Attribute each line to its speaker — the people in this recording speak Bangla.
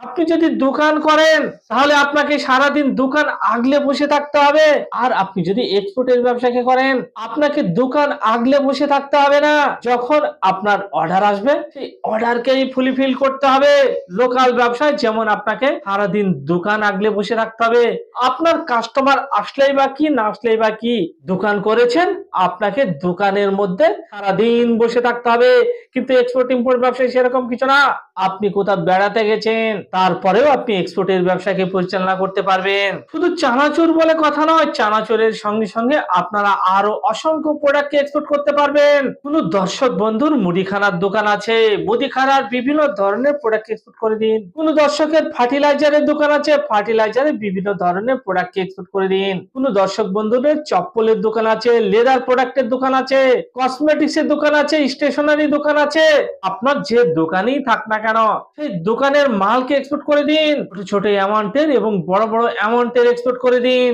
Speaker 1: আপনি যদি দোকান করেন তাহলে আপনাকে সারাদিন দোকান আগলে বসে থাকতে হবে। আর আপনি যদি এক্সপোর্টের ব্যবসাকে করেন আপনাকে দোকান আগলে বসে থাকতে হবে না। যখন আপনার অর্ডার আসবে সেই অর্ডারকেই ফুলফিল করতে হবে। লোকাল ব্যবসায় যেমন আপনাকে সারাদিন দোকান আগলে বসে থাকতে হবে। আপনার কাস্টমার আসলেই বা কি না আসলেই বা কি, দোকান করেছেন আপনাকে দোকানের মধ্যে সারাদিন বসে থাকতে হবে। কিন্তু এক্সপোর্ট ইম্পোর্ট ব্যবসায় সেরকম কিছু না। আপনি কোথাও বেড়াতে গেছেন তারপরেও আপনি এক্সপোর্টের ব্যবসাকে পরিচালনা করতে পারবেন। শুধু চানাচুর বলে কথা নয়, চানাচুরের সঙ্গে সঙ্গে আপনারা আরো অসংখ্য প্রোডাক্ট এক্সপোর্ট করতে পারবেন। কোন দর্শক বন্ধুর মুদিখানার দোকান আছে, মুদিখানার বিভিন্ন ধরনের প্রোডাক্ট এক্সপোর্ট করে দিন। কোন দর্শকের ফার্টিলাইজারের দোকান আছে, ফার্টিলাইজারের বিভিন্ন ধরনের প্রোডাক্ট এক্সপোর্ট করে দিন। কোন দর্শক বন্ধুদের চপ্পলের দোকান আছে, লেদার প্রোডাক্টের দোকান আছে, কসমেটিক্স এর দোকান আছে, স্টেশনারি দোকান আছে, আপনার যে দোকানেই থাক না কেন সেই দোকানের মালকে এক্সপোর্ট করে দিন। ছোট ছোট অ্যামাউন্টের এবং বড় বড় অ্যামাউন্টের এক্সপোর্ট করে দিন।